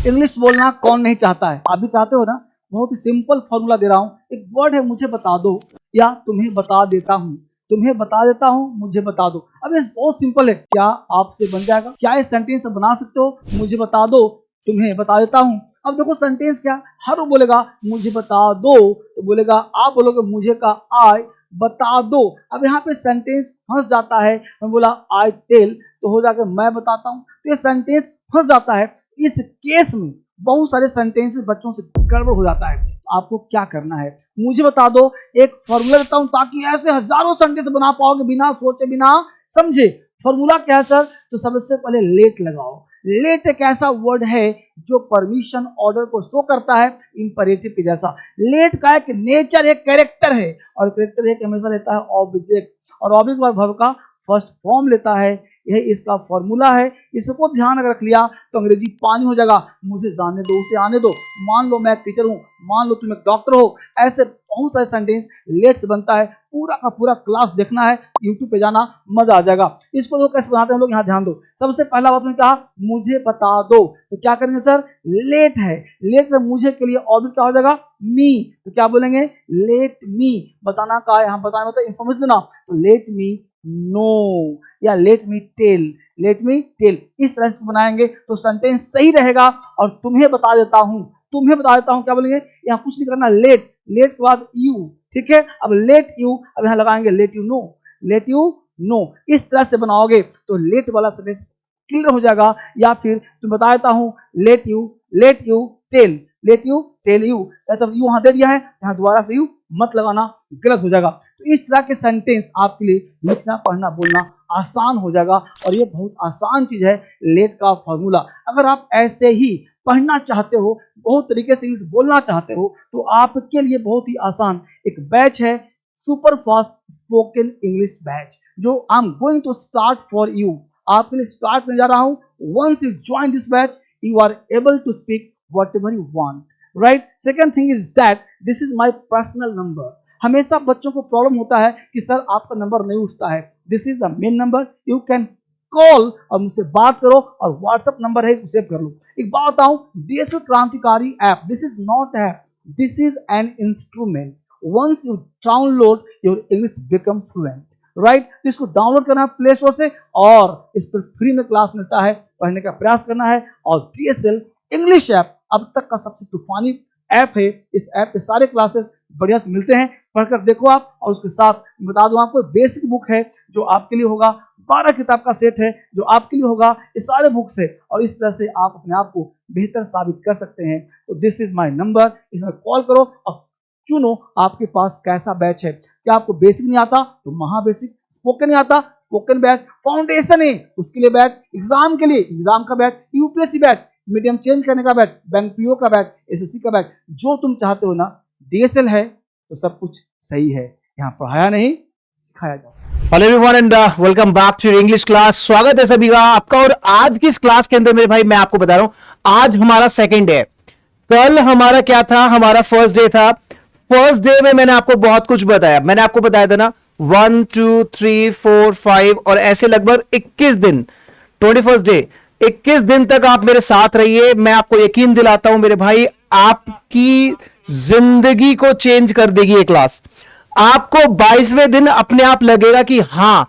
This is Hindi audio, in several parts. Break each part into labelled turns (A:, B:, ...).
A: इंग्लिश बोलना कौन नहीं चाहता है, आप भी चाहते हो ना। बहुत ही सिंपल फॉर्मूला दे रहा हूं, एक वर्ड है मुझे बता दो या तुम्हें बता देता हूं, तुम्हें बता देता हूं, मुझे बता दो। अब ये बहुत सिंपल है, क्या आपसे बन जाएगा? क्या ये सेंटेंस बना सकते हो? मुझे बता दो, तुम्हें बता देता हूं। अब देखो सेंटेंस क्या, हर वो बोलेगा मुझे बता दो तो बोलेगा, आप बोलोगे मुझे का आई बता दो। अब यहाँ पे सेंटेंस फंस जाता है, मैं बोला आई टेल तो हो जाकर मैं बताता हूँ, तो ये सेंटेंस फंस जाता है। इस केस में बहुत सारे सेंटेंसेस बच्चों से गड़बड़ हो जाता है। आपको क्या करना है, मुझे बता दो, एक फॉर्मूला देता हूं ताकि ऐसे हजारों सेंटेंस बना पाओगे बिना सोचे बिना समझे। फॉर्मूला क्या है सर? तो सबसे पहले लेट लगाओ। लेट एक ऐसा वर्ड है जो परमिशन ऑर्डर को शो करता है, इंपरेटिव के जैसा। लेट का एक नेचर एक कैरेक्टर है, और कैरेक्टर एक हमेशा लेता है ऑब्जेक्ट, और ऑब्जेक्ट वर्ब का फर्स्ट फॉर्म लेता है। यह इसका फॉर्मूला है, इसको ध्यान अगर रख लिया तो अंग्रेजी पानी हो जाएगा। मुझे जाने दो, उसे आने दो। मान लो मैं टीचर हूं, मान लो तुम एक डॉक्टर हो, ऐसे बहुत सारे सेंटेंस लेट से बनता है। पूरा का पूरा क्लास देखना है, यूट्यूब पे जाना, मजा आ जाएगा। इसको तो कैसे बनाते हैं हम लोग, यहाँ ध्यान दो। सबसे पहला बात मैंने कहा मुझे बता दो, तो क्या करेंगे सर? लेट है, लेट से मुझे के लिए ऑब्जेक्ट क्या हो जाएगा? मी, तो क्या बोलेंगे? Let me. बताना का है, यहाँ बताना मतलब इंफॉर्मेशन देना, तो लेट मी नो या let me tell, let me tell. इस तरह से बनाएंगे तो सेंटेंस सही रहेगा। और तुम्हें बता देता हूं, तुम्हें बता देता हूं क्या बोलेंगे? यहाँ कुछ नहीं करना, लेट, लेट के बाद यू, ठीक है। अब लेट यू, अब यहाँ लगाएंगे let you know, let you know. इस तरह से बनाओगे तो लेट वाला सेंटेंस क्लियर हो जाएगा। या फिर तुम बता देता हूं let you tell, let you tell you, मतलब यू वहां दे दिया है, यहाँ दोबारा फिर यू मत लगाना, गलत हो जाएगा। तो इस तरह के सेंटेंस आपके लिए लिखना पढ़ना बोलना आसान हो जाएगा, और ये बहुत आसान चीज है लेट का फॉर्मूला। अगर आप ऐसे ही पढ़ना चाहते हो, बहुत तरीके से इंग्लिश बोलना चाहते हो, तो आपके लिए बहुत ही आसान एक बैच है, super fast spoken English batch, जो I am going to start for you. आपके लिए स्टार्ट करने जा रहा हूं। Once you join this batch, you are able to speak whatever you want, right? Second thing is that this is my personal number. हमेशा बच्चों को प्रॉब्लम होता है कि सर आपका नंबर नहीं उठता है। This is the main number, you can call और मुझसे बात करो, और व्हाट्सएप नंबर है, सेव कर लो। एक बात बताऊं, डीएसएल क्रांतिकारी app, this is not app, this is an instrument. Once you download your English become fluent, right? तो इसको डाउनलोड करना है प्ले स्टोर से, और इस पर फ्री में क्लास मिलता है, पढ़ने का प्रयास करना है। और डीएसएल इंग्लिश ऐप अब तक का सबसे तूफानी ऐप है। इस ऐप पे सारे क्लासेस बढ़िया से मिलते हैं, पढ़कर देखो आप। और उसके साथ बता दूं आपको, बेसिक बुक है जो आपके लिए होगा, 12 किताब का सेट है जो आपके लिए होगा, ये सारे बुक्स है। और इस तरह से आप अपने आप को बेहतर साबित कर सकते हैं। तो दिस इज माई नंबर, इसमें कॉल करो और चुनो आपके पास कैसा बैच है। क्या आपको बेसिक नहीं आता तो महा बेसिक, स्पोकन नहीं आता स्पोकन बैच, फाउंडेशन है उसके लिए बैच, एग्जाम के लिए एग्जाम का batch, UPSC batch, medium change करने का बैच, बैंक पीओ का बैच, एसएससी का बैच, जो तुम चाहते हो ना। डीएसएल है तो सब कुछ सही है, यहाँ पढ़ाया नहीं सिखाया जाता।
B: Hello everyone and welcome back to English class. स्वागत है सभी का आपका। और आज की इस क्लास के अंदर मेरे भाई मैं आपको बता रहा हूं, आज हमारा सेकंड डे है। कल हमारा क्या था? हमारा फर्स्ट डे था। फर्स्ट डे में मैंने आपको बहुत कुछ बताया। मैंने आपको बताया था ना 1 2 3 4 5 और ऐसे लगभग 21 दिन, 21st डे 21 दिन तक आप मेरे साथ रहिए। मैं आपको यकीन दिलाता हूं मेरे भाई, आपकी जिंदगी को चेंज कर देगी ये क्लास। आपको 22वें दिन अपने आप लगेगा कि हां,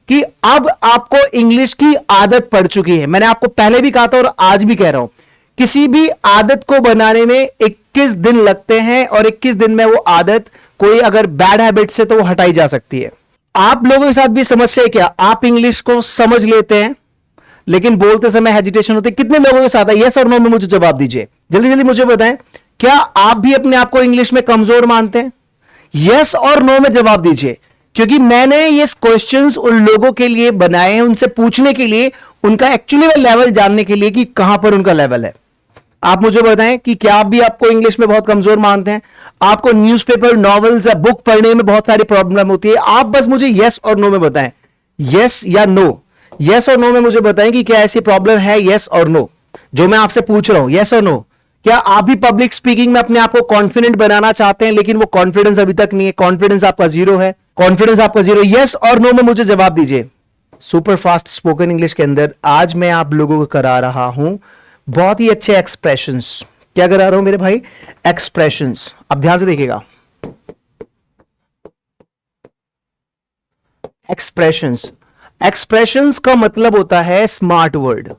B: कि अब आपको इंग्लिश की आदत पड़ चुकी है। मैंने आपको पहले भी कहा था और आज भी कह रहा हूं, किसी भी आदत को बनाने में 21 दिन लगते हैं, और 21 दिन में वो आदत कोई अगर बैड हैबिट से तो वो हटाई जा सकती है। आप लोगों के साथ भी समस्या है क्या? आप इंग्लिश को समझ लेते हैं लेकिन बोलते समय हेजिटेशन होती है। कितने लोगों के साथ है? यस और नो में मुझे जवाब दीजिए, जल्दी जल्दी मुझे बताएं। क्या आप भी अपने आप को इंग्लिश में कमजोर मानते हैं? यस और नो में जवाब दीजिए, क्योंकि मैंने ये क्वेश्चंस उन लोगों के लिए बनाए हैं, उनसे पूछने के लिए, उनका एक्चुअली लेवल जानने के लिए कि कहां पर उनका लेवल है। आप मुझे बताएं कि क्या आप भी आपको इंग्लिश में बहुत कमजोर मानते हैं? आपको न्यूज़पेपर, नॉवेल्स या बुक पढ़ने में बहुत सारी प्रॉब्लम होती है? आप बस मुझे यस और नो में बताएं, यस या नो। यस और नो में मुझे बताएं कि क्या ऐसी प्रॉब्लम है, यस और नो, जो मैं आपसे पूछ रहा हूं, यस और नो। क्या आप भी पब्लिक स्पीकिंग में अपने आप को कॉन्फिडेंट बनाना चाहते हैं लेकिन वो कॉन्फिडेंस अभी तक नहीं है? कॉन्फिडेंस आपका जीरो है, कॉन्फिडेंस आपका जीरो। यस और नो में मुझे जवाब दीजिए। सुपर फास्ट स्पोकन इंग्लिश के अंदर आज मैं आप लोगों को करा रहा हूं बहुत ही अच्छे एक्सप्रेशंस। क्या करा रहा हूं मेरे भाई? एक्सप्रेशंस। अब ध्यान से देखिएगा, एक्सप्रेशंस। एक्सप्रेशंस का मतलब होता है स्मार्ट वर्ड।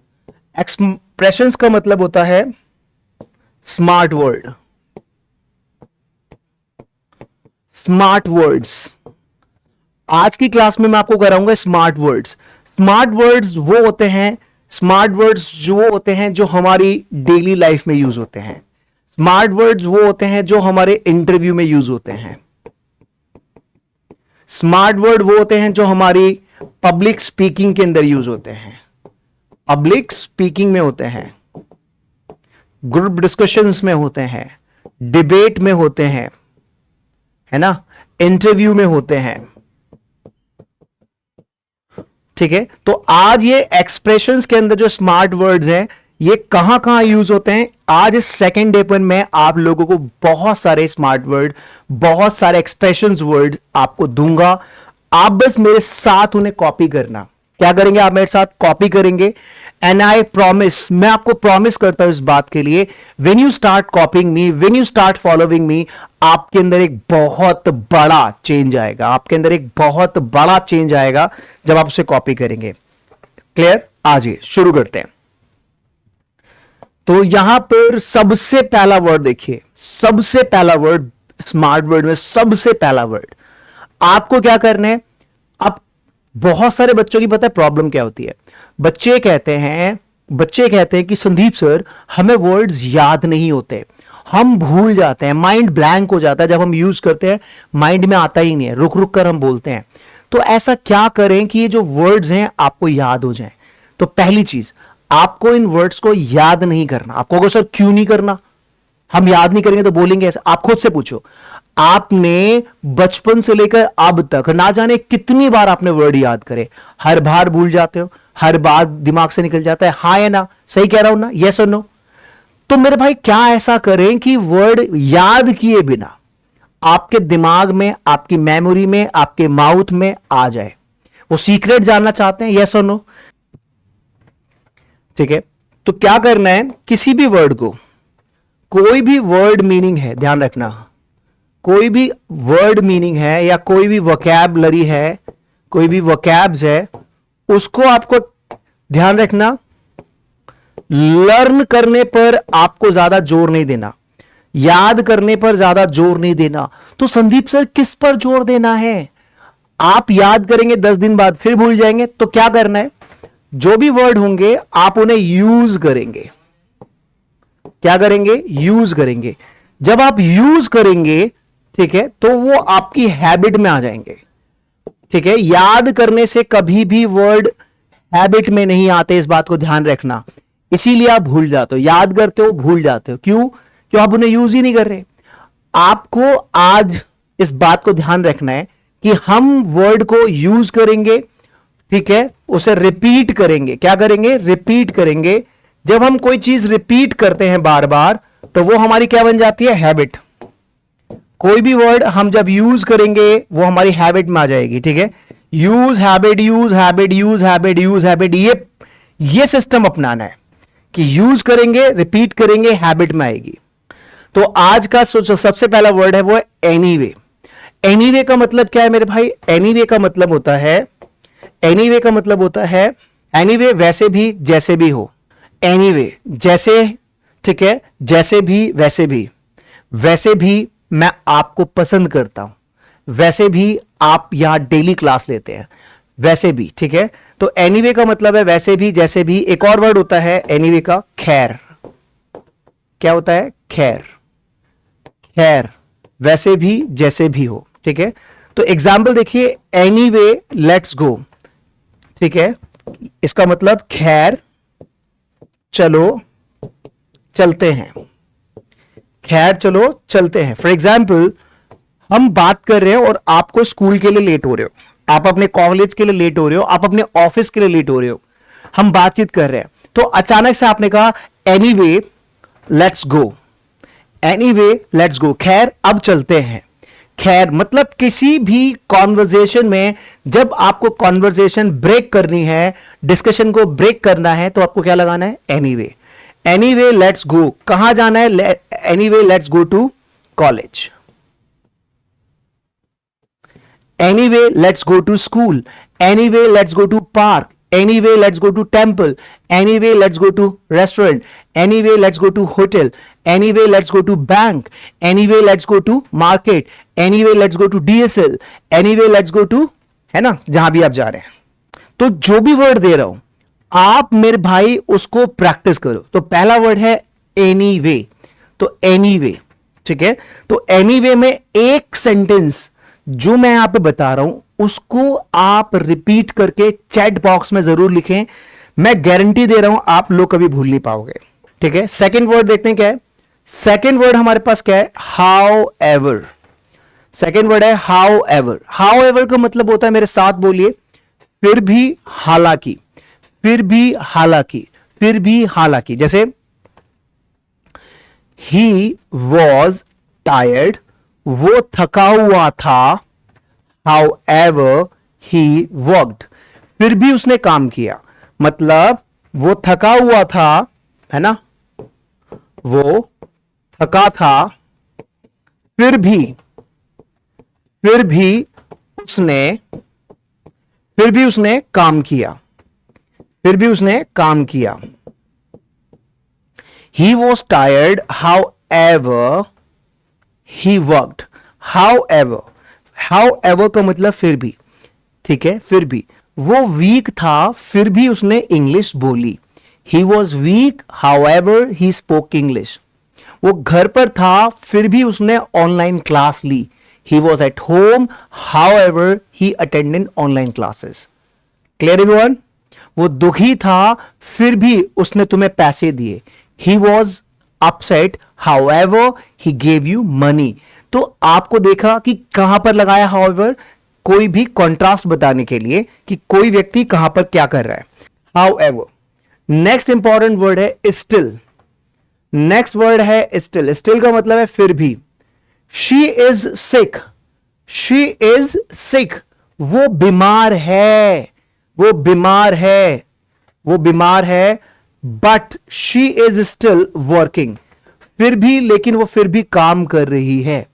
B: एक्सप्रेशंस का मतलब होता है स्मार्ट वर्ड, स्मार्ट वर्ड्स। आज की क्लास में मैं आपको कराऊंगा स्मार्ट वर्ड्स। स्मार्ट वर्ड्स वो होते हैं, स्मार्ट वर्ड्स जो होते हैं जो हमारी डेली लाइफ में यूज होते हैं। स्मार्ट वर्ड्स वो होते हैं जो हमारे इंटरव्यू में यूज होते हैं। स्मार्ट वर्ड वो होते हैं जो हमारी पब्लिक स्पीकिंग के अंदर यूज होते हैं, पब्लिक स्पीकिंग में होते हैं, ग्रुप डिस्कशंस में होते हैं, डिबेट में होते हैं, है ना, इंटरव्यू में होते हैं। ठीक है, तो आज ये एक्सप्रेशंस के अंदर जो स्मार्ट वर्ड्स हैं ये कहां कहां यूज होते हैं, आज इस सेकेंड डे पर मैं आप लोगों को बहुत सारे स्मार्ट वर्ड, बहुत सारे एक्सप्रेशंस वर्ड्स आपको दूंगा। आप बस मेरे साथ उन्हें कॉपी करना। क्या करेंगे? आप मेरे साथ कॉपी करेंगे। एंड आई प्रॉमिस, मैं आपको प्रॉमिस करता हूं इस बात के लिए, when you start कॉपिंग me, when you start following me, आपके अंदर एक बहुत बड़ा चेंज आएगा। आपके अंदर एक बहुत बड़ा चेंज आएगा जब आप उसे कॉपी करेंगे। क्लियर? आज शुरू करते हैं। तो यहां पर सबसे पहला वर्ड देखिए, सबसे पहला वर्ड स्मार्ट वर्ड में सबसे पहला वर्ड आपको क्या करना है। अब बहुत सारे बच्चों की पता है प्रॉब्लम क्या होती है। बच्चे कहते हैं कि संदीप सर हमें वर्ड्स याद नहीं होते, हम भूल जाते हैं, माइंड ब्लैंक हो जाता है, जब हम यूज करते हैं माइंड में आता ही नहीं है, रुक रुक कर हम बोलते हैं। तो ऐसा क्या करें कि ये जो वर्ड्स हैं आपको याद हो जाएं। तो पहली चीज, आपको इन वर्ड्स को याद नहीं करना। आपको अगर सर क्यों नहीं करना, हम याद नहीं करेंगे तो बोलेंगे ऐसा, आप खुद से पूछो। आपने बचपन से लेकर अब तक ना जाने कितनी बार आपने वर्ड याद करे, हर बार भूल जाते हो, हर बार दिमाग से निकल जाता है, हाँ या ना? सही कह रहा हूं ना? यस और नो? तो मेरे भाई क्या ऐसा करें कि वर्ड याद किए बिना आपके दिमाग में, आपकी मेमोरी में, आपके माउथ में आ जाए। वो सीक्रेट जानना चाहते हैं? यस और नो? ठीक है, तो क्या करना है, किसी भी वर्ड को, कोई भी वर्ड मीनिंग है, ध्यान रखना, कोई भी वर्ड मीनिंग है या कोई भी वोकैबुलरी है, कोई भी वोकैब्स है, उसको आपको ध्यान रखना, लर्न करने पर आपको ज्यादा जोर नहीं देना, याद करने पर ज्यादा जोर नहीं देना। तो संदीप सर किस पर जोर देना है? आप याद करेंगे 10 दिन बाद फिर भूल जाएंगे। तो क्या करना है, जो भी वर्ड होंगे आप उन्हें यूज करेंगे। क्या करेंगे? यूज करेंगे। जब आप यूज करेंगे, ठीक है, तो वो आपकी हैबिट में आ जाएंगे। ठीक है, याद करने से कभी भी वर्ड हैबिट में नहीं आते, इस बात को ध्यान रखना। इसीलिए आप भूल जाते हो, याद करते हो भूल जाते हो। क्यों? क्यों? आप उन्हें यूज ही नहीं कर रहे। आपको आज इस बात को ध्यान रखना है कि हम वर्ड को यूज करेंगे, ठीक है, उसे रिपीट करेंगे। क्या करेंगे? रिपीट करेंगे। जब हम कोई चीज रिपीट करते हैं बार बार, तो वो हमारी क्या बन जाती है? हैबिट। कोई भी वर्ड हम जब यूज करेंगे वो हमारी हैबिट में आ जाएगी। ठीक है, use habit, use habit, use habit, use habit, ये सिस्टम अपनाना है कि यूज करेंगे, रिपीट करेंगे, हैबिट में आएगी। तो आज का जो सबसे पहला वर्ड है वो है एनीवे। एनीवे का मतलब क्या है मेरे भाई? एनीवे का मतलब होता है, एनीवे का मतलब होता है, एनीवे वैसे भी जैसे भी हो। एनीवे जैसे, ठीक है, जैसे भी वैसे भी, वैसे भी मैं आपको पसंद करता हूं, वैसे भी आप यहां डेली क्लास लेते हैं, वैसे भी। ठीक है, तो एनीवे का मतलब है वैसे भी जैसे भी। एक और वर्ड होता है एनीवे का, खैर। क्या होता है? खैर। खैर, वैसे भी जैसे भी हो। ठीक है, तो एग्जाम्पल देखिए, एनीवे लेट्स गो। ठीक है, इसका मतलब खैर चलो चलते हैं, खैर चलो चलते हैं। फॉर एग्जाम्पल, हम बात कर रहे हैं और आपको स्कूल के लिए लेट हो रहे हो, आप अपने कॉलेज के लिए लेट हो रहे हो, आप अपने ऑफिस के लिए लेट हो रहे हो, हम बातचीत कर रहे हैं, तो अचानक से आपने कहा anyway let's go, anyway let's गो, खैर अब चलते हैं। खैर मतलब किसी भी कॉन्वर्जेशन में जब आपको कॉन्वर्जेशन ब्रेक करनी है, डिस्कशन को ब्रेक करना है, तो आपको क्या लगाना है? एनीवे। एनीवे लेट्स गो, कहां जाना है? Anyway let's go to college. Anyway let's go to school. Anyway let's go to park. Anyway let's go to temple. Anyway let's go to restaurant. Anyway let's go to hotel. Anyway let's go to bank. Anyway let's go to market. Anyway let's go to DSL. Anyway let's go to, है ना, जहां भी आप जा रहे हैं। तो जो भी वर्ड दे रहा हूं आप मेरे भाई उसको प्रैक्टिस करो। तो पहला वर्ड है एनीवे, तो एनीवे, ठीक है। तो एनीवे में एक सेंटेंस जो मैं यहां पे बता रहा हूं उसको आप रिपीट करके चैट बॉक्स में जरूर लिखें। मैं गारंटी दे रहा हूं आप लोग कभी भूल नहीं पाओगे, ठीक है। सेकंड वर्ड देखते हैं क्या है। सेकंड वर्ड हमारे पास क्या है? How ever. सेकंड वर्ड है हाउ एवर। हाउ एवर का मतलब होता है, मेरे साथ बोलिए, फिर भी, हालांकि, फिर भी, हालांकि, फिर भी, हालांकि। जैसे ही वॉज टायर्ड, वो थका हुआ था। हाउ एवर ही वर्कड, फिर भी उसने काम किया। मतलब वो थका हुआ था, है ना, वो थका था, फिर भी उसने काम किया, फिर भी उसने काम किया। He was tired, however he worked. However का मतलब फिर भी, ठीक है, फिर भी। वो वीक था, फिर भी उसने इंग्लिश बोली। He was weak, however he spoke English. वो घर पर था, फिर भी उसने ऑनलाइन क्लास ली। He was at home, however he attended online classes. Clear everyone? वो दुखी था, फिर भी उसने तुम्हें पैसे दिए। He was upset, however he gave you money. तो आपको देखा कि कहां पर लगाया however, कोई भी कॉन्ट्रास्ट बताने के लिए कि कोई व्यक्ति कहां पर क्या कर रहा है। However, नेक्स्ट इंपॉर्टेंट वर्ड है still. नेक्स्ट वर्ड है still. Still का मतलब है फिर भी। She is sick. She is sick. वो बीमार है, वो बीमार है, वो बीमार है। But she is still working, फिर भी, लेकिन वो फिर भी काम कर रही है।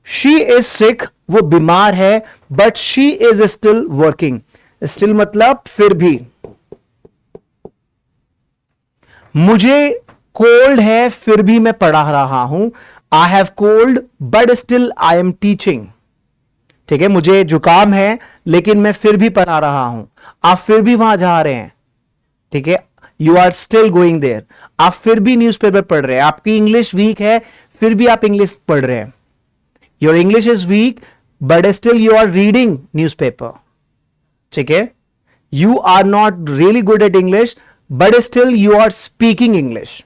B: शी इज सिक, वो बीमार है, but she is still working. Still मतलब फिर भी। मुझे कोल्ड है, फिर भी मैं पढ़ा रहा हूं। I have cold but still I am teaching, ठीक है। मुझे जुकाम है लेकिन मैं फिर भी पढ़ा रहा हूं। आप फिर भी वहां जा रहे हैं, ठीक है। You are still going there. आप फिर भी न्यूज़पेपर पढ़ रहे हैं। आपकी इंग्लिश वीक है, फिर भी आप इंग्लिश पढ़ रहे हैं। Your English is weak but still you are reading newspaper, ठीक है। You are not really good at English but still you are speaking English.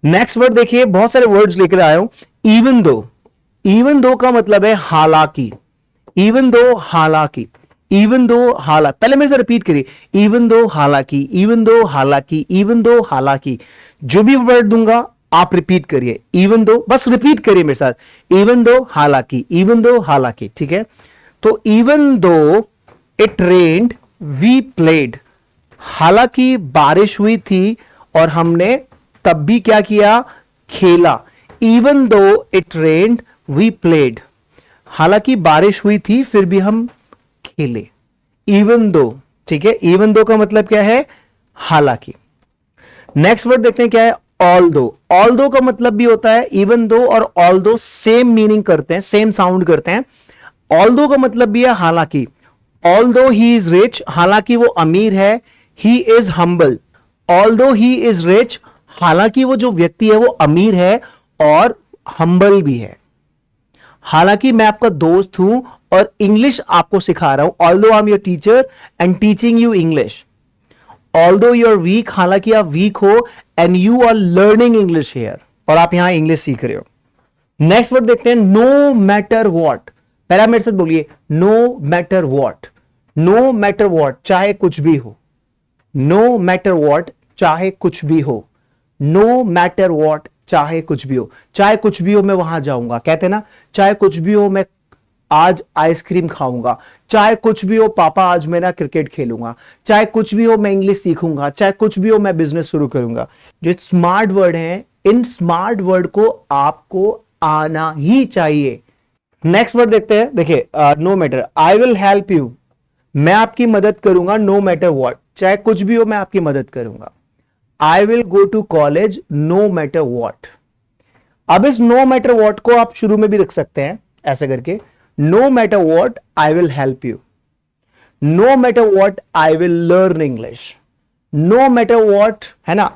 B: Next word देखिए, बहुत सारे वर्ड्स लेकर आया हूं। Even though. इवन दो का मतलब है हालांकि। इवन दो, हालांकि, इवन दो, हालांकि। पहले मेरे से रिपीट करिए, इवन दो, हालांकि, इवन दो, हालांकि, इवन दो, हालांकि। जो भी वर्ड दूंगा आप रिपीट करिए। इवन दो, बस रिपीट करिए मेरे साथ। इवन दो, हालांकि, इवन दो, हालांकि, ठीक है। तो even though it rained we played. हालांकि बारिश हुई थी और हमने तब भी क्या किया? खेला। Even though it rained we played. हालांकि बारिश हुई थी फिर भी हम खेले। इवन दो, ठीक है। इवन दो का मतलब क्या है? हालांकि। नेक्स्ट वर्ड देखते हैं क्या है? ऑल दो। ऑल दो का मतलब भी होता है इवन दो और ऑल दो सेम मीनिंग करते हैं, सेम साउंड करते हैं। ऑल दो का मतलब भी है हालांकि। ऑल दो ही इज रिच, हालांकि वो अमीर है। He is humble. ऑल दो ही इज रिच, हालांकि वो जो व्यक्ति है वो अमीर है और हम्बल भी है। हालांकि मैं आपका दोस्त हूं और इंग्लिश आपको सिखा रहा हूं। Although I am your teacher and teaching you English. Although you are weak, हालांकि आप वीक हो and you are learning English here, और आप यहां इंग्लिश सीख रहे हो। नेक्स्ट वर्ड देखते हैं, नो मैटर वॉट। पहला मेरे साथ बोलिए, no matter what. No matter what, चाहे कुछ भी हो। नो मैटर वॉट, चाहे कुछ भी हो। नो मैटर वॉट, चाहे कुछ भी हो। चाहे कुछ भी हो मैं वहां जाऊंगा, कहते ना, चाहे कुछ भी हो मैं आज आइसक्रीम खाऊंगा, चाहे कुछ भी हो पापा आज मैं ना क्रिकेट खेलूंगा, चाहे कुछ भी हो मैं इंग्लिश सीखूंगा, चाहे कुछ भी हो मैं बिजनेस शुरू करूंगा। जो स्मार्ट वर्ड हैं, इन स्मार्ट वर्ड को आपको आना ही चाहिए। नेक्स्ट वर्ड देखते हैं, देखिए no matter, I will help you, मैं आपकी मदद करूंगा, नो मैटर व्हाट, चाहे कुछ भी हो मैं आपकी मदद करूंगा। I will go to college no matter what. अब इस नो मैटर व्हाट को आप शुरू में भी रख सकते हैं ऐसे करके, no matter what I will help you, no matter what I will learn English, no matter what, है ना,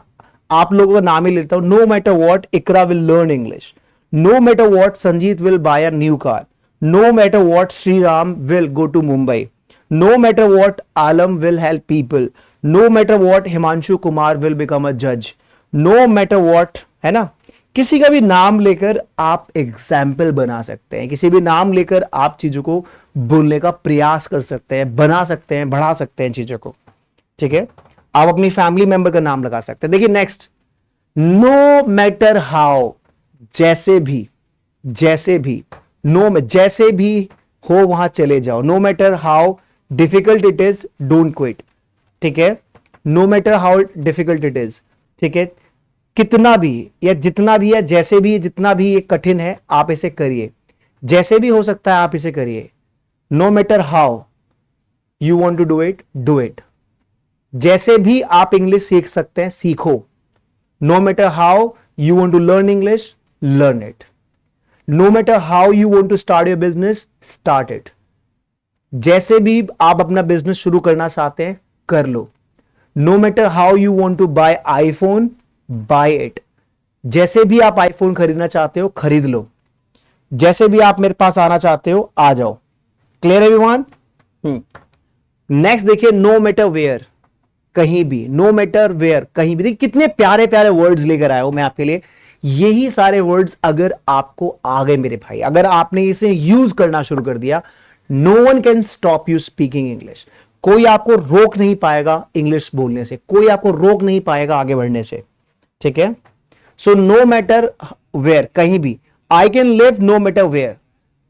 B: आप लोगों का नाम ही लेता हूं, no matter what Iqra will learn English, no matter what Sanjeet will buy a new car, no matter what Shri Ram will go to Mumbai, no matter what Alam will help people, no matter what Himanshu Kumar will become अ जज, नो मैटर व्हाट, है ना। किसी का भी नाम लेकर आप एग्जाम्पल बना सकते हैं, किसी भी नाम लेकर आप चीजों को बोलने का प्रयास कर सकते हैं, बना सकते हैं, बढ़ा सकते हैं चीजों को, ठीक है। आप अपनी फैमिली मेंबर का नाम लगा सकते हैं। देखिए नेक्स्ट, नो मैटर हाउ, जैसे भी, जैसे भी, नो में जैसे भी हो वहां चले जाओ, no matter how difficult it is don't quit, ठीक है। No matter how difficult it is, ठीक है, कितना भी या जितना भी या जैसे भी, जितना भी ये कठिन है आप इसे करिए, जैसे भी हो सकता है आप इसे करिए। No matter how you want to do it, do it. जैसे भी आप इंग्लिश सीख सकते हैं सीखो। No matter how you want to learn English, learn it. No matter how you want to start your business, start it. जैसे भी आप अपना बिजनेस शुरू करना चाहते हैं कर लो। No matter how you want to buy iPhone, buy it. जैसे भी आप आईफोन खरीदना चाहते हो खरीद लो, जैसे भी आप मेरे पास आना चाहते हो आ जाओ। Clear everyone? नेक्स्ट देखिए, नो मैटर वेयर, कहीं भी, नो मैटर वेयर, कहीं भी। देखिए कितने प्यारे प्यारे वर्ड्स लेकर आया हूं मैं आपके लिए। यही सारे वर्ड्स अगर आपको आ गए मेरे भाई, अगर आपने इसे यूज करना शुरू कर दिया, no one can stop you speaking English. कोई आपको रोक नहीं पाएगा इंग्लिश बोलने से, कोई आपको रोक नहीं पाएगा आगे बढ़ने से, ठीक है। सो नो मैटर वेयर, कहीं भी। I can live no matter where,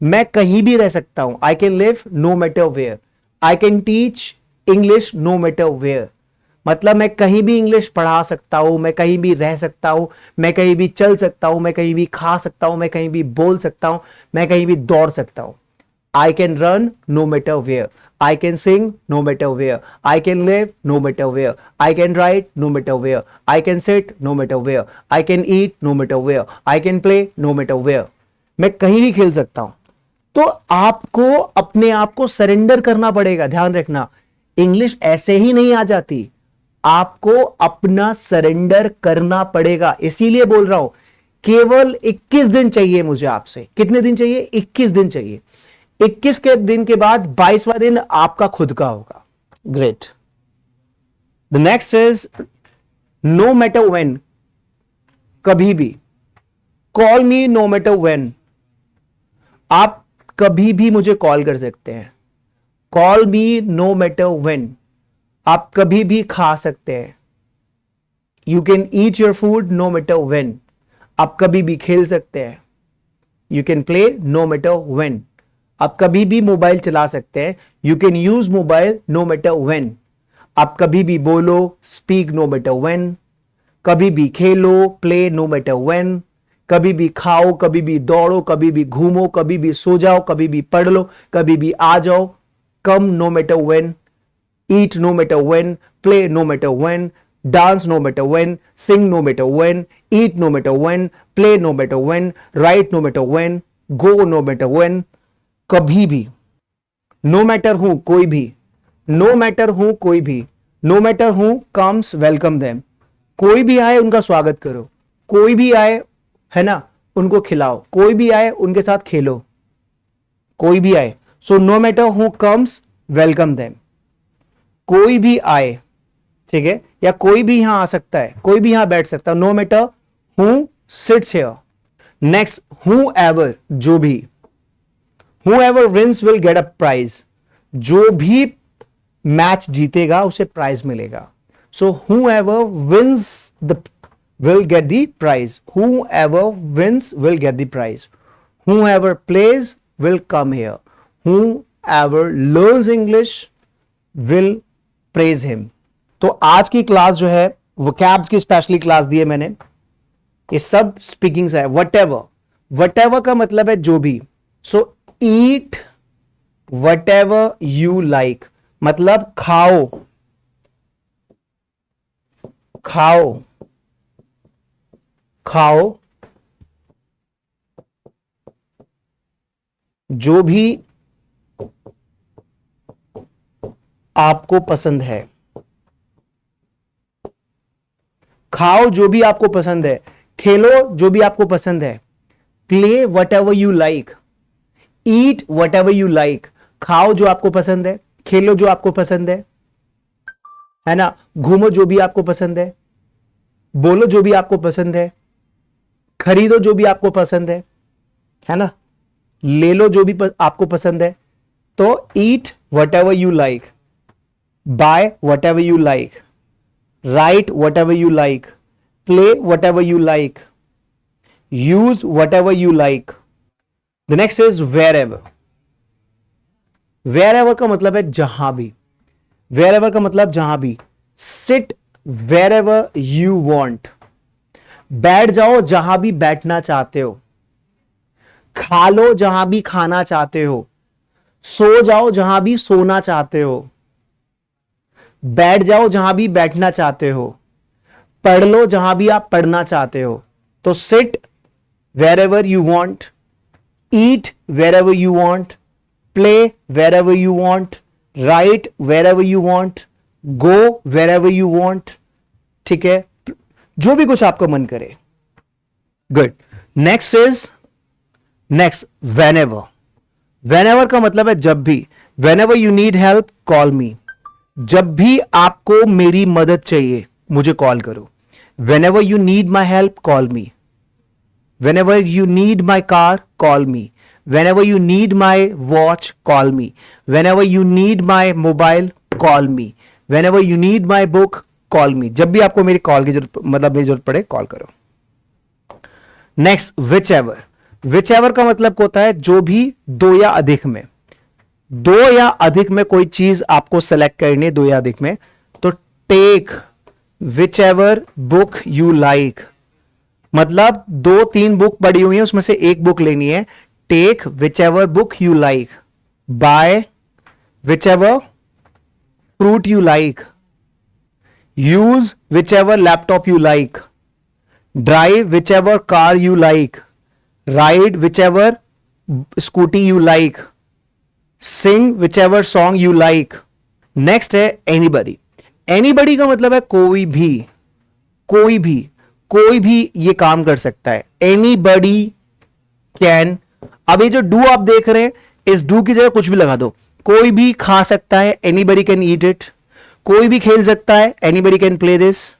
B: मैं कहीं भी रह सकता हूं। I can live no matter where. I can teach English no matter where, मतलब मैं कहीं भी इंग्लिश पढ़ा सकता हूं, मैं कहीं भी रह सकता हूं, मैं कहीं भी चल सकता हूं, मैं कहीं भी खा सकता हूं, मैं कहीं भी बोल सकता हूं, मैं कहीं भी दौड़ सकता हूं। I can run no matter where. I can sing no matter where. I can live no matter where. I can write no matter where. I can sit no matter where. I can eat no matter where. I can play no matter where. मैं कहीं भी खेल सकता हूं। तो आपको अपने आप को सरेंडर करना पड़ेगा। ध्यान रखना, इंग्लिश ऐसे ही नहीं आ जाती, आपको अपना सरेंडर करना पड़ेगा। इसीलिए बोल रहा हूं, केवल 21 दिन चाहिए मुझे आपसे। कितने दिन चाहिए? 21 दिन चाहिए। 21 के दिन के बाद 22वां दिन आपका खुद का होगा। Great. The next is no matter when, कभी भी। Call me no matter when, आप कभी भी मुझे कॉल कर सकते हैं। Call me no matter when, आप कभी भी खा सकते हैं। You can eat your food no matter when, आप कभी भी खेल सकते हैं। You can play no matter when, आप कभी भी मोबाइल चला सकते हैं। You can use mobile no matter when, आप कभी भी बोलो, स्पीक नो मैटर व्हेन। कभी भी खेलो, प्ले नो मैटर व्हेन। कभी भी खाओ, कभी भी दौड़ो, कभी भी घूमो, कभी भी सो जाओ, कभी भी पढ़ लो, कभी भी आ जाओ। Come no matter when, eat no matter when, play no matter when, dance no matter when, sing no matter when, eat no matter when, play no matter when, write no matter when, go no matter when. कभी भी, नो मैटर हूं कोई भी, नो मैटर हूं कोई भी, नो मैटर हूं कम्स वेलकम देम। कोई भी आए उनका स्वागत करो, कोई भी आए, है ना, उनको खिलाओ, कोई भी आए उनके साथ खेलो, कोई भी आए। सो नो मैटर हूं कम्स वेलकम देम। कोई भी आए, ठीक है, या कोई भी यहां आ सकता है, कोई भी यहां बैठ सकता है। No matter who sits here. Next, whoever, जो भी। Whoever wins will get a prize. जो भी मैच जीतेगा उसे प्राइज मिलेगा। So whoever wins will get the prize. Whoever wins will get the prize. Whoever plays will come here. whoever learns English will praise him. तो आज की क्लास जो है vocabs की स्पेशली क्लास दी है मैंने, ये सब स्पीकिंग्स है. whatever का मतलब है जो भी. so eat whatever you like, मतलब खाओ जो भी आपको पसंद है. खाओ जो भी आपको पसंद है, खेलो जो भी आपको पसंद है. Play what ever you like, eat whatever you like. खाओ जो आपको पसंद है, खेलो जो आपको पसंद है ना. घूमो जो भी आपको पसंद है, बोलो जो भी आपको पसंद है, खरीदो जो भी आपको पसंद है ना. ले लो जो भी आपको पसंद है. तो eat whatever you like, buy whatever you like, write whatever you like, play whatever you like, use whatever you like. The next is wherever. Wherever का मतलब है जहां भी. Wherever का मतलब जहां भी. Sit wherever you want. बैठ जाओ जहां भी बैठना चाहते हो. खा लो जहां भी खाना चाहते हो. सो जाओ जहां भी सोना चाहते हो. बैठ जाओ जहां भी बैठना चाहते हो. पढ़ लो जहां भी आप पढ़ना चाहते हो. तो sit wherever you want, eat wherever you want, play wherever you want, write wherever you want, go wherever you want. ठीक है, जो भी कुछ आपका मन करे. गुड. Next whenever. वेनेवर का मतलब है जब भी. Whenever you need help call मी. जब भी आपको मेरी मदद चाहिए मुझे कॉल करो. Whenever you need my help, call me. Whenever you need my car, call me. Whenever you need my watch, call me. Whenever you need my mobile, call me. Whenever you need my book, call me. जब भी आपको मेरी कॉल की जरूरत, मतलब मेरी जरूरत पड़े, कॉल करो. Next, whichever. whichever का मतलब होता है जो भी दो या अधिक में. दो या अधिक में कोई चीज आपको सेलेक्ट करनी है, दो या अधिक में, तो take whichever book you like. मतलब 2-3 बुक पड़ी हुई है, उसमें से एक बुक लेनी है. Take whichever book you like. Buy whichever fruit you like. Use whichever laptop you like. Drive whichever car you like. Ride whichever scooty you like. Sing whichever song you like. Next है एनीबडी. एनीबडी का मतलब है कोई भी ये काम कर सकता है. Anybody can. अब ये जो डू आप देख रहे हैं, इस डू की जगह कुछ भी लगा दो. कोई भी खा सकता है, एनीबडी कैन ईट इट. कोई भी खेल सकता है, anybody can play this.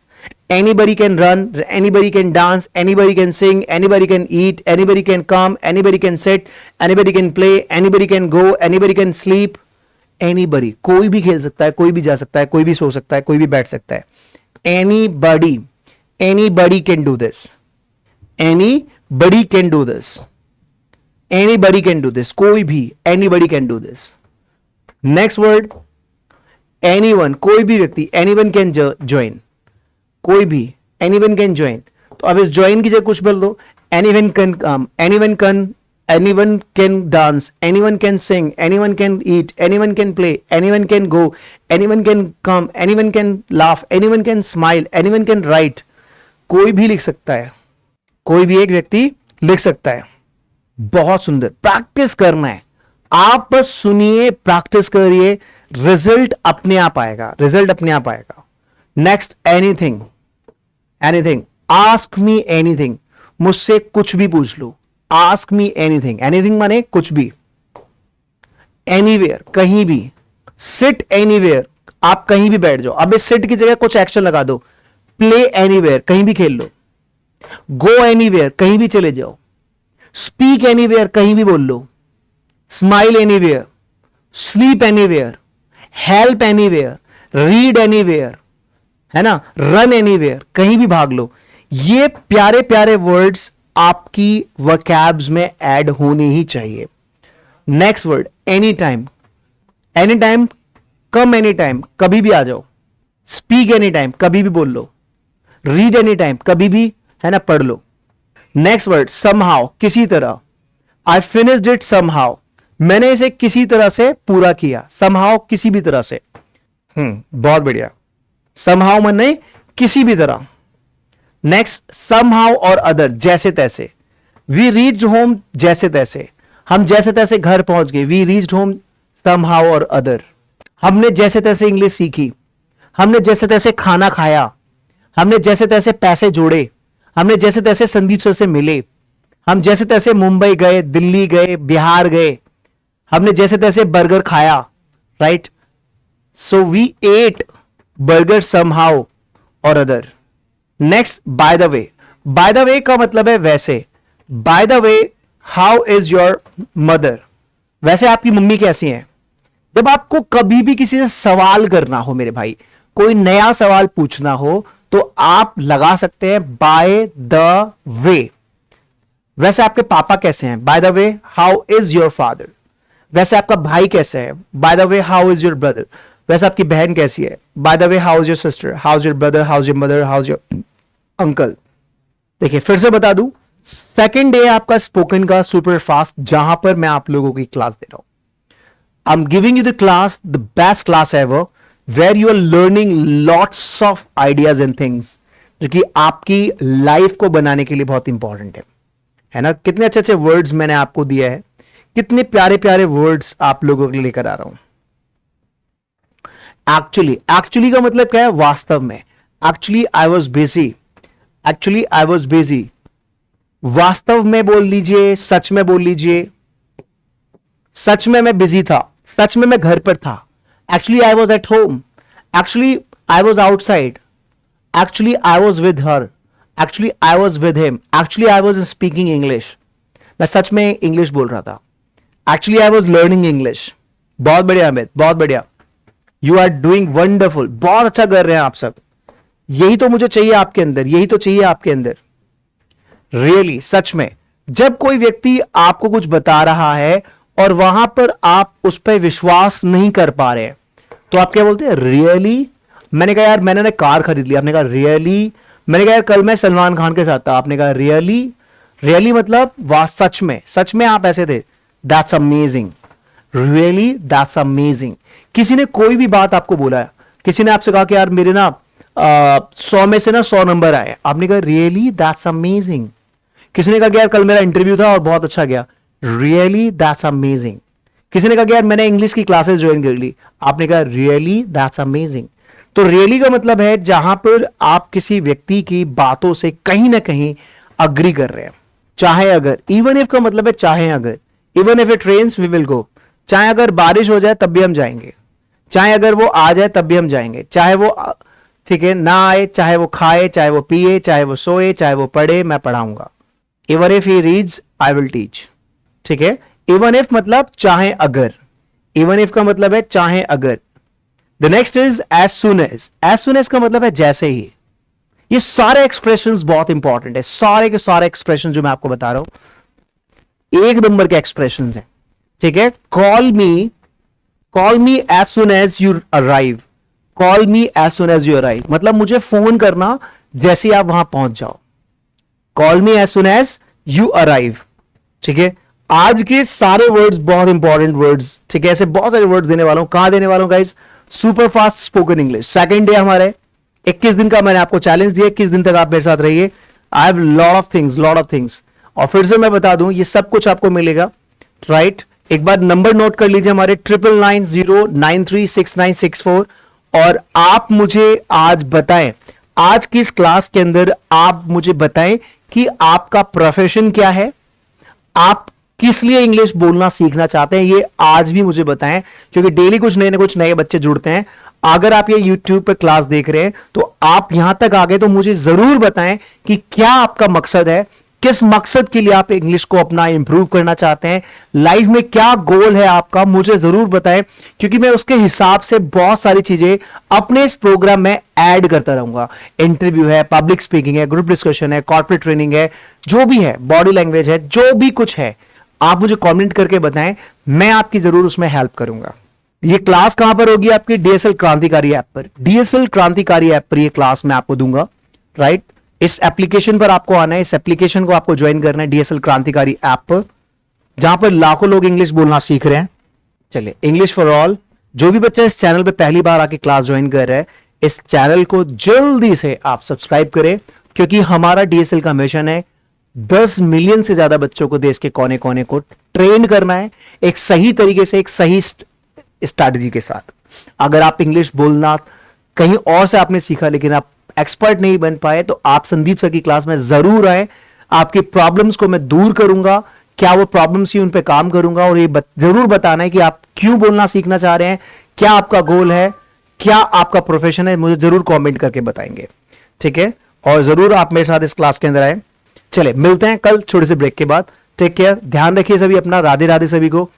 B: Anybody can run, anybody can dance, anybody can sing, anybody can eat, anybody can come, anybody can sit, anybody can play, anybody can go, anybody can sleep. Anybody, कोई भी खेल सकता है, कोई भी जा सकता है, कोई भी सो सकता है, कोई भी बैठ सकता है. Anybody can do this. Anybody can do this. Anybody can do this. कोई भी, anybody can do this. Next word, anyone, कोई भी व्यक्ति, anyone can join. कोई भी, anyone can join. तो अब इस join की जगह कुछ बोल दो. Anyone can come, anyone can dance, anyone can sing, anyone can eat, anyone can play, anyone can go, anyone can come, anyone can laugh, anyone can smile, anyone can write. कोई भी लिख सकता है, कोई भी एक व्यक्ति लिख सकता है. बहुत सुंदर. प्रैक्टिस करना है. आप बस सुनिए, प्रैक्टिस करिए, रिजल्ट अपने आप आएगा. Next, anything. Ask me anything. मुझसे कुछ भी पूछ लो. आस्क मी एनीथिंग माने कुछ भी. एनीवेयर, कहीं भी. सिट एनीवेयर, आप कहीं भी बैठ जाओ. अब इस सिट की जगह कुछ एक्शन लगा दो. प्ले एनीवेयर, कहीं भी खेल लो. गो एनीवेयर, कहीं भी चले जाओ. स्पीक एनीवेयर, कहीं भी बोल लो. Smile anywhere, sleep anywhere, help anywhere, read anywhere, है ना, रन एनीवेयर, कहीं भी भाग लो. ये प्यारे प्यारे वर्ड्स आपकी वोकैब्स में ऐड होने ही चाहिए. Next word any time, any time, कम एनी टाइम, कभी भी आ जाओ। स्पीक एनी टाइम, कभी भी बोल लो। रीड एनी टाइम, कभी भी है ना पढ़ लो। नेक्स्ट वर्ड समहाउ, किसी तरह। आई फिनिश्ड इट समहाउ, मैंने इसे किसी तरह से पूरा किया। समहाउ किसी भी तरह से। बहुत बढ़िया। समहाउ माने किसी भी तरह। नेक्स्ट समहाउ और अदर, जैसे तैसे। वी रीच्ड होम, जैसे तैसे, हम जैसे तैसे घर पहुंच गए। वी रीच्ड होम समहाउ और अदर। हमने जैसे तैसे इंग्लिश सीखी, हमने जैसे तैसे खाना खाया, हमने जैसे तैसे पैसे जोड़े, हमने जैसे तैसे संदीप सर से मिले, हम जैसे तैसे मुंबई गए, दिल्ली गए, बिहार गए, हमने जैसे तैसे बर्गर खाया। Right, so we ate burger somehow और other. Next by the way, by the way का मतलब है वैसे। By the way how is your mother, वैसे आपकी मम्मी कैसी है। जब आपको कभी भी किसी से सवाल करना हो मेरे भाई, कोई नया सवाल पूछना हो, तो आप लगा सकते हैं बाय द वे। वैसे आपके पापा कैसे हैं, bye the way how is your father. वैसे आपका भाई कैसे है, bye the way how is your brother. वैसे आपकी बहन कैसी है, bye the way how is your sister, how is your brother, how is your mother, how is your uncle. देखिए फिर से बता दूं, सेकेंड डे आपका स्पोकन का सुपर फास्ट, जहां पर मैं आप लोगों की क्लास दे रहा हूं। I am giving you the class, the best class ever, where you are learning lots of ideas and things, जो कि आपकी लाइफ को बनाने के लिए बहुत इंपॉर्टेंट है ना। कितने अच्छे अच्छे वर्ड्स मैंने आपको दिया है, कितने प्यारे प्यारे वर्ड्स आप लोगों के लिए लेकर आ रहा हूं। एक्चुअली का मतलब क्या है, वास्तव में। Actually I was busy, actually I was busy. वास्तव में बोल लीजिए, सच में बोल लीजिए। सच में मैं बिजी था, सच में मैं घर पर था। Actually I was at home, actually I was outside, actually I was with her, actually I was with him, actually I was speaking English. मैं सच में इंग्लिश बोल रहा था। Actually I was learning English. बहुत बढ़िया अमित, बहुत बढ़िया। यू आर डूइंग वंडरफुल, बहुत अच्छा कर रहे हैं आप सब। यही तो मुझे चाहिए आपके अंदर, यही तो चाहिए आपके अंदर। रियली सच में, जब कोई व्यक्ति आपको कुछ बता रहा है और वहां पर आप उस पर विश्वास नहीं कर पा रहे, तो आप क्या बोलते हैं, रियली। मैंने कहा यार मैंने कार खरीद ली, आपने कहा रियली। मैंने कहा यार कल मैं सलमान खान के साथ था, आपने कहा रियली। रियली मतलब वाह, सच में, सच में आप ऐसे थे। That's amazing, really that's amazing. किसी ने कोई भी बात आपको बोला है, किसी ने आपसे कहा कि यार मेरे ना 100 में से ना 100 नंबर आए, आपने कहा रियली दैट्स अमेजिंग। किसी ने कहा कि यार कल मेरा इंटरव्यू था और बहुत अच्छा गया, रियली दैट्स अमेजिंग। किसी ने कहा कि यार मैंने इंग्लिश की क्लासेस ज्वाइन कर ली, आपने कहा रियली दैट्स अमेजिंग। तो रियली का मतलब है जहां पर आप किसी व्यक्ति की बातों से कहीं ना कहीं अग्री कर रहे हैं। चाहे अगर, इवन इफ का मतलब है चाहे अगर, even if it rains we will go. चाहे अगर बारिश हो जाए तब भी हम जाएंगे, चाहे अगर वो आ जाए तब भी हम जाएंगे, चाहे वो ठीक है ना आए, चाहे वो खाए, चाहे वो पिए, चाहे वो सोए, चाहे वो पढ़े, मैं पढ़ाऊंगा। Even if he reads I will teach. ठीक है, इवन इफ मतलब चाहे अगर, इवन इफ का मतलब है चाहे अगर। The next is as soon as. As soon as का मतलब है जैसे ही। ये सारे एक्सप्रेशंस बहुत इंपॉर्टेंट है, सारे के सारे एक्सप्रेशन जो मैं आपको बता रहा हूं एक नंबर के एक्सप्रेशंस हैं। ठीक है, call me as soon as you arrive. Call me as soon as you arrive मतलब मुझे फोन करना जैसे आप वहां पहुंच जाओ। Call me as soon as you arrive. ठीक है, आज के सारे वर्ड्स बहुत इंपॉर्टेंट वर्ड्स, ठीक है, ऐसे बहुत सारे वर्ड्स देने वाला हूं। कहां देने वाला हूं guys, super fast spoken English. Second day हमारे 21 दिन का मैंने आपको चैलेंज दिया, 21 दिन तक आप मेरे साथ रहिए। I have lot of things. और फिर से मैं बता दूं, ये सब कुछ आपको मिलेगा, राइट। एक बार नंबर नोट कर लीजिए हमारे 9990936964। और आप मुझे आज बताएं, आज की इस क्लास के अंदर आप मुझे बताएं कि आपका प्रोफेशन क्या है, आप किस लिए इंग्लिश बोलना सीखना चाहते हैं, ये आज भी मुझे बताएं, क्योंकि डेली कुछ नए बच्चे जुड़ते हैं। अगर आप ये YouTube पे क्लास देख रहे हैं तो आप यहां तक आ गए तो मुझे जरूर बताएं कि क्या आपका मकसद है, किस मकसद के लिए आप इंग्लिश को अपना इंप्रूव करना चाहते हैं, लाइफ में क्या गोल है आपका, मुझे जरूर बताएं, क्योंकि मैं उसके हिसाब से बहुत सारी चीजें अपने इस प्रोग्राम में ऐड करता रहूंगा। इंटरव्यू है, पब्लिक स्पीकिंग है, ग्रुप डिस्कशन है, कॉर्पोरेट ट्रेनिंग है, जो भी है, बॉडी लैंग्वेज है, जो भी कुछ है, आप मुझे कमेंट करके बताएं। मैं आपकी जरूर उसमें हेल्प करूंगा। ये क्लास कहां पर होगी? आपकी डीएसएल क्रांतिकारी ऐप पर। डीएसएल क्रांतिकारी ऐप पर ये क्लास मैं आपको दूंगा, राइट। इस एप्लीकेशन पर आपको आना है, इस एप्लीकेशन को आपको ज्वाइन करना है, डीएसएल क्रांतिकारी ऐप पर, जहां पर लाखों लोग इंग्लिश बोलना सीख रहे हैं। चलिए, इंग्लिश फॉर ऑल। जो भी बच्चा इस चैनल पे पहली बार आके क्लास ज्वाइन कर रहा है, इस चैनल को जल्दी से आप सब्सक्राइब करें, क्योंकि हमारा डीएसएल का मिशन है 10 मिलियन से ज्यादा बच्चों को देश के कोने कोने को ट्रेन करना है, एक सही तरीके से, एक सही स्ट्रैटेजी के साथ। अगर आप इंग्लिश बोलना कहीं और से आपने सीखा लेकिन आप एक्सपर्ट नहीं बन पाए, तो आप संदीप सर की क्लास में जरूर आए। आपकी प्रॉब्लम्स को मैं दूर करूंगा, क्या वो प्रॉब्लम्स ही उन पे काम करूंगा, और ये जरूर बताना है कि आप क्यों बोलना सीखना चाह रहे हैं, क्या आपका गोल है, क्या आपका प्रोफेशन है, मुझे जरूर कमेंट करके बताएंगे, ठीक है। और जरूर आप मेरे साथ इस क्लास के अंदर आए। चले, मिलते हैं कल छोटे से ब्रेक के बाद। टेक केयर, ध्यान रखिए सभी अपना। राधे राधे सभी को।